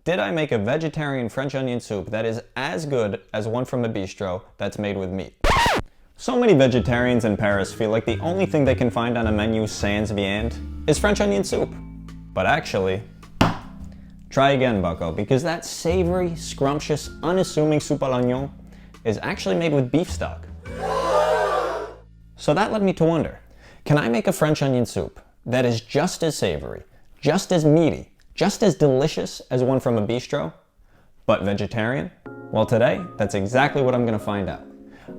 Did I make a vegetarian French onion soup that is as good as one from a bistro that's made with meat? So many vegetarians in Paris feel like the only thing they can find on a menu sans viande is French onion soup. But actually, try again, bucko, because that savory, scrumptious, unassuming soup à l'oignon is actually made with beef stock. So that led me to wonder, can I make a French onion soup that is just as savory, just as meaty, just as delicious as one from a bistro, but vegetarian? Well, today, that's exactly what I'm gonna find out.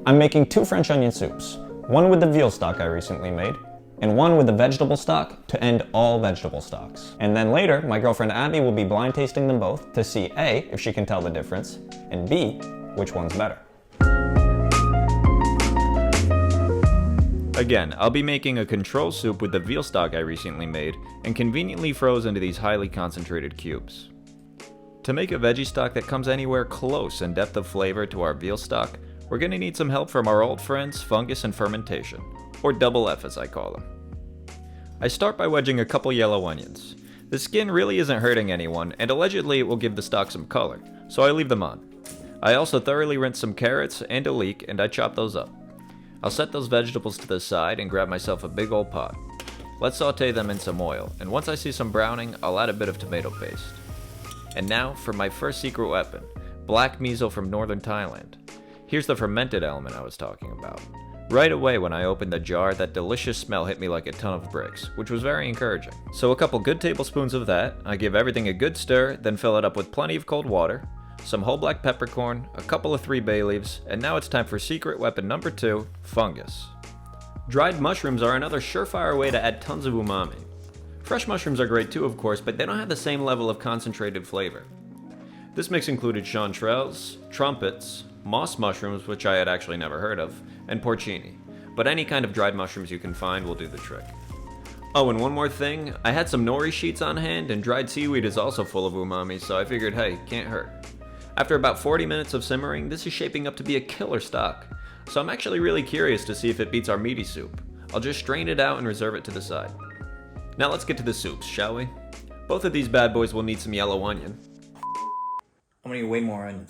I'm making 2 French onion soups, one with the veal stock I recently made, and one with the vegetable stock to end all vegetable stocks. And then later, my girlfriend Abby will be blind tasting them both to see A, if she can tell the difference, and B, which one's better. Again, I'll be making a control soup with the veal stock I recently made and conveniently froze into these highly concentrated cubes. To make a veggie stock that comes anywhere close in depth of flavor to our veal stock, we're going to need some help from our old friends fungus and fermentation, or double F as I call them. I start by wedging a couple yellow onions. The skin really isn't hurting anyone, and allegedly it will give the stock some color, so I leave them on. I also thoroughly rinse some carrots and a leek, and I chop those up. I'll set those vegetables to the side and grab myself a big old pot. Let's saute them in some oil, and once I see some browning, I'll add a bit of tomato paste. And now for my first secret weapon, black miso from northern Thailand. Here's the fermented element I was talking about. Right away when I opened the jar, that delicious smell hit me like a ton of bricks, which was very encouraging. So a couple good tablespoons of that, I give everything a good stir, then fill it up with plenty of cold water, some whole black peppercorn, a couple of 3 bay leaves, and now it's time for secret weapon number 2, fungus. Dried mushrooms are another surefire way to add tons of umami. Fresh mushrooms are great too, of course, but they don't have the same level of concentrated flavor. This mix included chanterelles, trumpets, moss mushrooms, which I had actually never heard of, and porcini. But any kind of dried mushrooms you can find will do the trick. Oh, and one more thing, I had some nori sheets on hand, and dried seaweed is also full of umami, so I figured, hey, can't hurt. After about 40 minutes of simmering, this is shaping up to be a killer stock. So I'm actually really curious to see if it beats our meaty soup. I'll just strain it out and reserve it to the side. Now let's get to the soups, shall we? Both of these bad boys will need some yellow onion. I'm gonna need way more onions.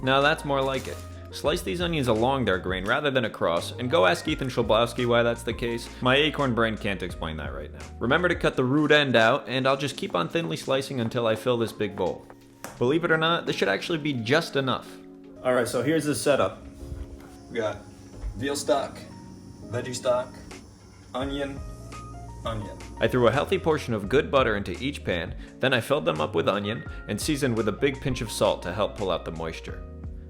Now that's more like it. Slice these onions along their grain rather than across, and go ask Ethan Schablowski why that's the case. My acorn brain can't explain that right now. Remember to cut the root end out, and I'll just keep on thinly slicing until I fill this big bowl. Believe it or not, this should actually be just enough. Alright, so here's the setup. We got veal stock, veggie stock, onion. I threw a healthy portion of good butter into each pan, then I filled them up with onion and seasoned with a big pinch of salt to help pull out the moisture.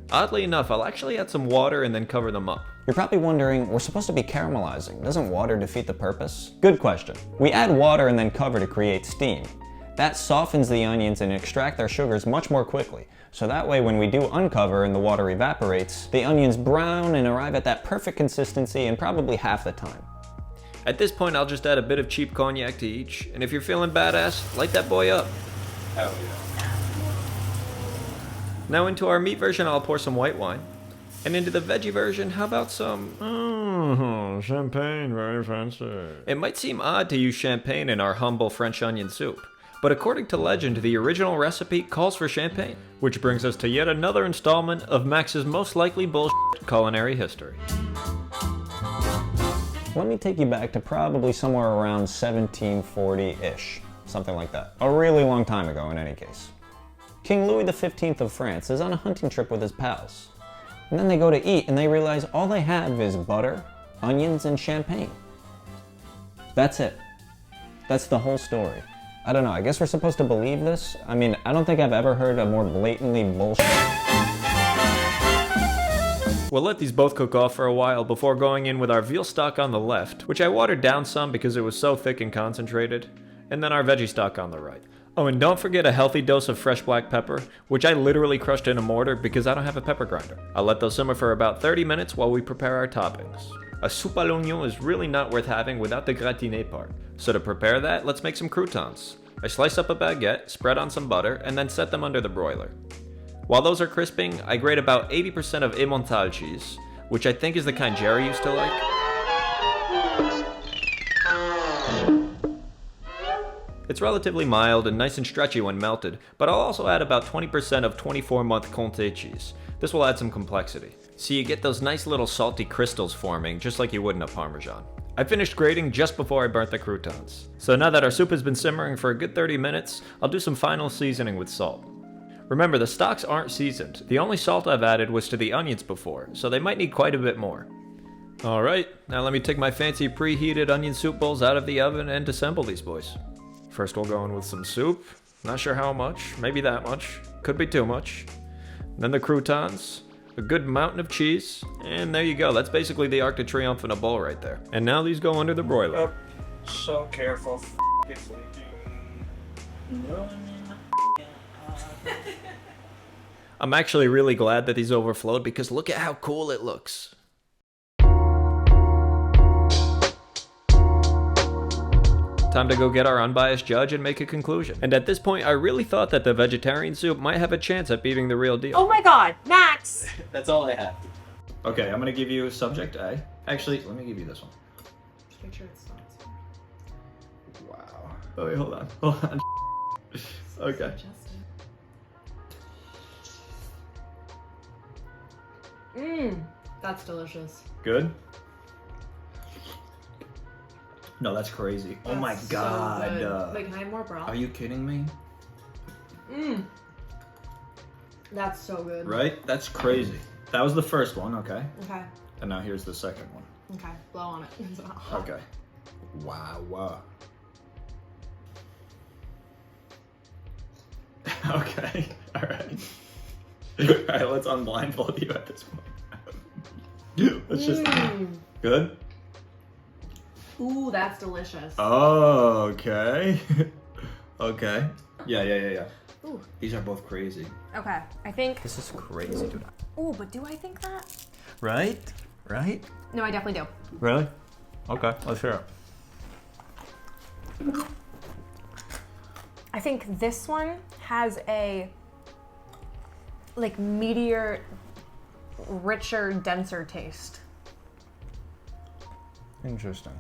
Oddly enough, I'll actually add some water and then cover them up. You're probably wondering, we're supposed to be caramelizing. Doesn't water defeat the purpose? Good question. We add water and then cover to create steam. That softens the onions and extract their sugars much more quickly. So that way when we do uncover and the water evaporates, the onions brown and arrive at that perfect consistency in probably half the time. At this point, I'll just add a bit of cheap cognac to each, and if you're feeling badass, light that boy up. Hell yeah. Now into our meat version, I'll pour some white wine. And into the veggie version, how about some... champagne, very fancy. It might seem odd to use champagne in our humble French onion soup, but according to legend, the original recipe calls for champagne. Which brings us to yet another installment of Max's most likely bullshit culinary history. Let me take you back to probably somewhere around 1740-ish, something like that. A really long time ago in any case. King Louis XV of France is on a hunting trip with his pals. And then they go to eat and they realize all they have is butter, onions, and champagne. That's it. That's the whole story. I don't know, I guess we're supposed to believe this? I mean, I don't think I've ever heard a more blatantly bullshit. We'll let these both cook off for a while before going in with our veal stock on the left, which I watered down some because it was so thick and concentrated, and then our veggie stock on the right. Oh, and don't forget a healthy dose of fresh black pepper, which I literally crushed in a mortar because I don't have a pepper grinder. I'll let those simmer for about 30 minutes while we prepare our toppings. A soup à l'oignon is really not worth having without the gratiné part. So to prepare that, let's make some croutons. I slice up a baguette, spread on some butter, and then set them under the broiler. While those are crisping, I grate about 80% of Emmental cheese, which I think is the kind Jerry used to like. It's relatively mild and nice and stretchy when melted, but I'll also add about 20% of 24-month Comté cheese. This will add some complexity. So you get those nice little salty crystals forming, just like you would in a Parmesan. I finished grating just before I burnt the croutons. So now that our soup has been simmering for a good 30 minutes, I'll do some final seasoning with salt. Remember, the stocks aren't seasoned. The only salt I've added was to the onions before, so they might need quite a bit more. Alright, now let me take my fancy preheated onion soup bowls out of the oven and assemble these boys. First we'll go in with some soup. Not sure how much, maybe that much. Could be too much. Then the croutons, a good mountain of cheese, and there you go. That's basically the Arc de Triomphe in a bowl right there. And now these go under the broiler. Oh, so careful. It's leaking. I'm actually really glad that these overflowed because look at how cool it looks. Time to go get our unbiased judge and make a conclusion. And at this point, I really thought that the vegetarian soup might have a chance at beating the real deal. Oh my god, Max! That's all I have. Okay, I'm gonna give you subject A. Actually, let me give you this one. Just make sure it stops. Wow. Oh wait, hold on. Hold on. Okay. That's delicious. Good? No, that's crazy. Oh my That's god. So good. Wait, can I have more broth? Are you kidding me? That's so good. Right? That's crazy. That was the first one, okay? Okay. And now here's the second one. Okay. Blow on it. Okay. Wow. Okay. Alright. Alright, let's unblindfold you at this point. Let's just... Good? Ooh, that's delicious. Oh, okay. Okay. Yeah. Ooh. These are both crazy. Okay, I think... This is crazy, dude. Ooh, but do I think that? Right? No, I definitely do. Really? Okay, let's hear it. I think this one has a, like, meatier, richer, denser taste. Interesting.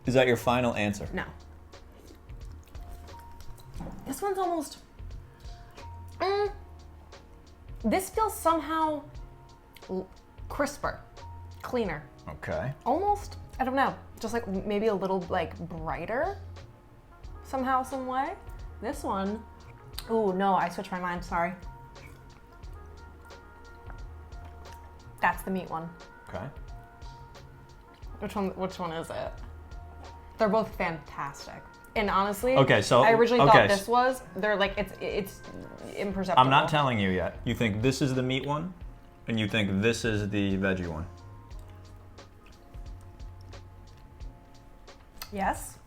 Is that your final answer? No. This one's almost... This feels somehow crisper, cleaner. Okay. Almost, I don't know, just like maybe a little like brighter somehow, some way. This one, ooh, no, I switched my mind, sorry. That's the meat one. Okay. Which one is it? They're both fantastic. And honestly, Okay, so- I originally okay. thought this was, they're like, it's imperceptible. I'm not telling you yet. You think this is the meat one, and you think this is the veggie one. Yes?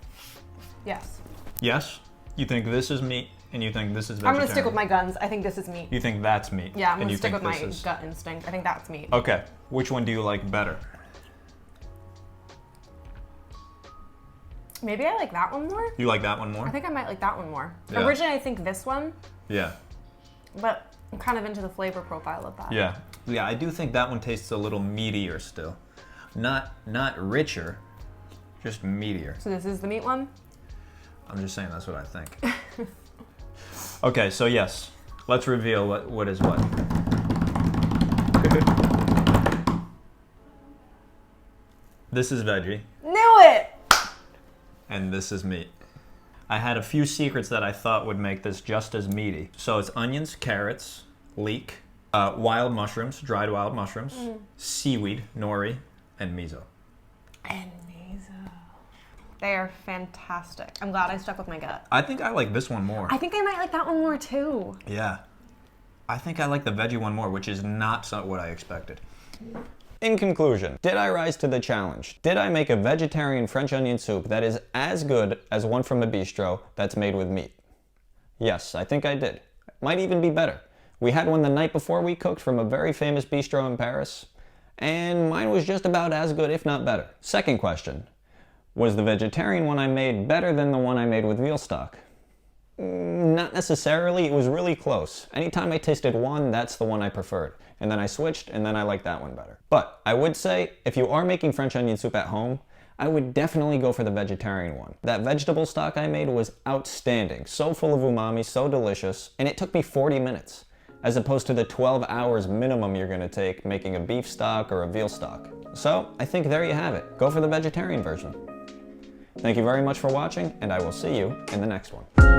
Yes. Yes? You think this is meat, and you think this is I'm vegetarian. gonna stick with my guns. I think this is meat. You think that's meat. Yeah, I'm and gonna you stick think with my this is- gut instinct. I think that's meat. Okay, which one do you like better? Maybe I like that one more. You like that one more? I think I might like that one more. Yeah. Originally, I think this one, Yeah. but I'm kind of into the flavor profile of that. Yeah. Yeah, I do think that one tastes a little meatier still. Not richer, just meatier. So this is the meat one? I'm just saying that's what I think. Okay, so yes, let's reveal what is what. This is veggie, Knew it! and this is meat. I had a few secrets that I thought would make this just as meaty. So it's onions, carrots, leek, wild mushrooms, dried wild mushrooms, seaweed, nori, and miso. And miso. They are fantastic. I'm glad I stuck with my gut. I think I like this one more. I think I might like that one more too. Yeah. I think I like the veggie one more, which is not what I expected. In conclusion, did I rise to the challenge? Did I make a vegetarian French onion soup that is as good as one from a bistro that's made with meat? Yes, I think I did. Might even be better. We had one the night before we cooked from a very famous bistro in Paris, and mine was just about as good, if not better. Second question, was the vegetarian one I made better than the one I made with veal stock? Not necessarily, it was really close. Anytime I tasted one, that's the one I preferred. And then I switched, and then I liked that one better. But I would say, if you are making French onion soup at home, I would definitely go for the vegetarian one. That vegetable stock I made was outstanding, so full of umami, so delicious, and it took me 40 minutes, as opposed to the 12 hours minimum you're gonna take making a beef stock or a veal stock. So I think there you have it. Go for the vegetarian version. Thank you very much for watching, and I will see you in the next one.